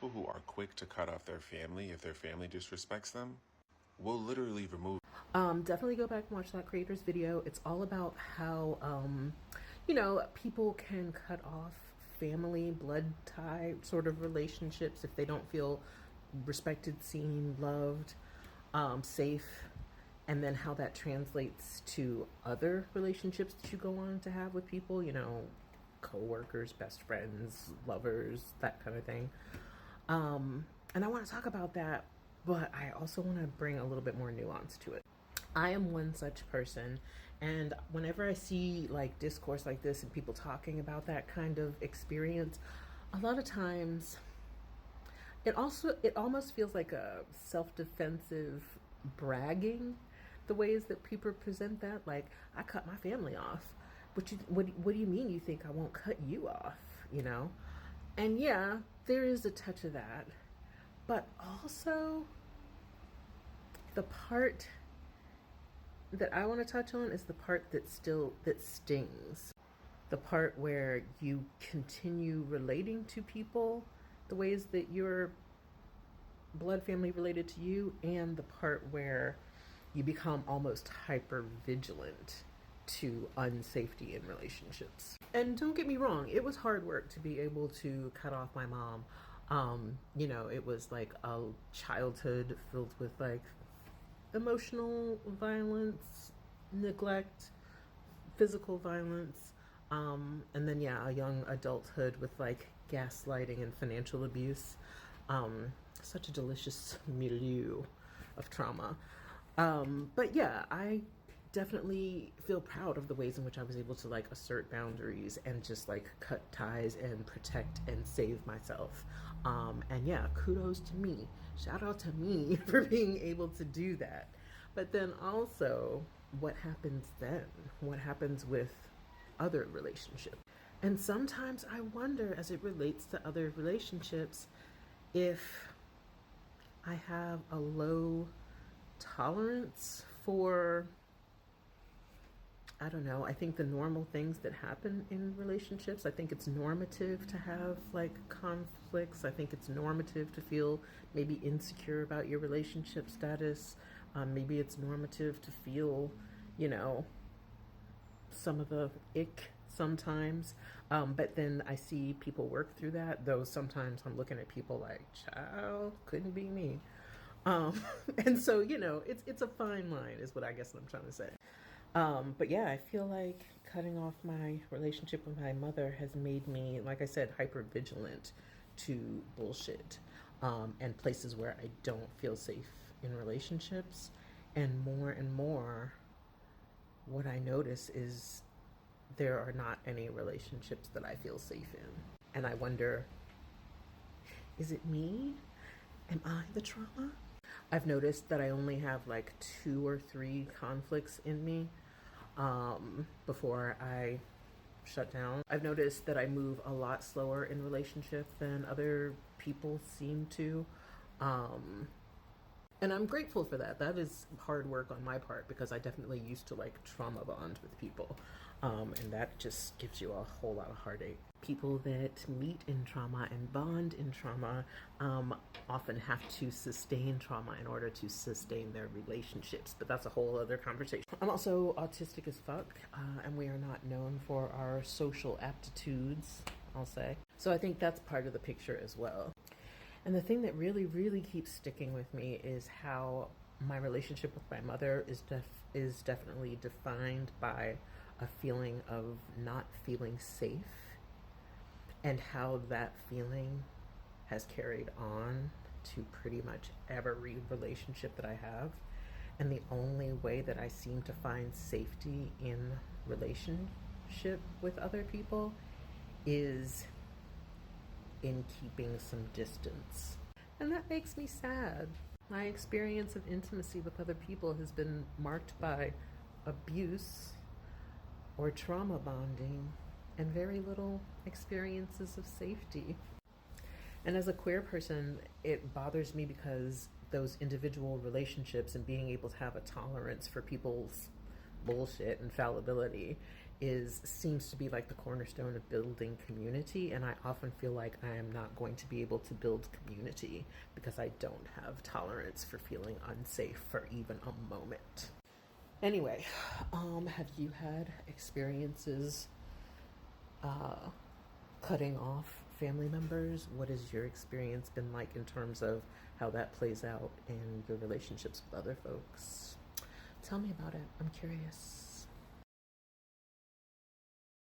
People who are quick to cut off their family if their family disrespects them will literally remove. Definitely go back and watch that creator's video. It's all about how, people can cut off family, blood tie sort of relationships if they don't feel respected, seen, loved, safe, and then how that translates to other relationships that you go on to have with people, co-workers, best friends, lovers, that kind of thing. And I want to talk about that, but I also want to bring a little bit more nuance to it. I am one such person, and whenever I see like discourse like this and people talking about that kind of experience, a lot of times it almost feels like a self-defensive bragging, the ways that people present that. Like, I cut my family off. What do you mean you think I won't cut you off? And yeah, there is a touch of that, but also the part that I want to touch on is the part that stings. The part where you continue relating to people the ways that your blood family related to you, and the part where you become almost hyper vigilant to unsafety in relationships. And don't get me wrong, it was hard work to be able to cut off my mom. It was like a childhood filled with like emotional violence, neglect, physical violence, and then a young adulthood with like gaslighting and financial abuse. Such a delicious milieu of trauma. But yeah, I definitely feel proud of the ways in which I was able to like assert boundaries and just like cut ties and protect and save myself. And yeah, kudos to me. Shout out to me for being able to do that. But then also, what happens then? What happens with other relationships? And sometimes I wonder, as it relates to other relationships, if I have a low tolerance for, I don't know, I think the normal things that happen in relationships. I think it's normative to have like conflicts. I think it's normative to feel maybe insecure about your relationship status. Maybe it's normative to feel, some of the ick sometimes. But then I see people work through that, though sometimes I'm looking at people like, child, couldn't be me. And so, it's a fine line is what I guess I'm trying to say. But yeah, I feel like cutting off my relationship with my mother has made me, like I said, hyper vigilant to bullshit, and places where I don't feel safe in relationships. And more, what I notice is there are not any relationships that I feel safe in. And I wonder, is it me? Am I the trauma? I've noticed that I only have like 2 or 3 conflicts in me before I shut down. I've noticed that I move a lot slower in relationship than other people seem to. And I'm grateful for that. That is hard work on my part, because I definitely used to like trauma bond with people. And that just gives you a whole lot of heartache. People that meet in trauma and bond in trauma often have to sustain trauma in order to sustain their relationships. But that's a whole other conversation. I'm also autistic as fuck, and we are not known for our social aptitudes, I'll say. So I think that's part of the picture as well. And the thing that really, really keeps sticking with me is how my relationship with my mother is definitely defined by a feeling of not feeling safe, and how that feeling has carried on to pretty much every relationship that I have. And the only way that I seem to find safety in relationship with other people is in keeping some distance. And that makes me sad. My experience of intimacy with other people has been marked by abuse or trauma bonding and very little experiences of safety. And as a queer person, it bothers me because those individual relationships and being able to have a tolerance for people's bullshit and fallibility seems to be like the cornerstone of building community, and I often feel like I am not going to be able to build community because I don't have tolerance for feeling unsafe for even a moment. Anyway, have you had experiences cutting off family members? What has your experience been like in terms of how that plays out in your relationships with other folks? Tell me about it. I'm curious.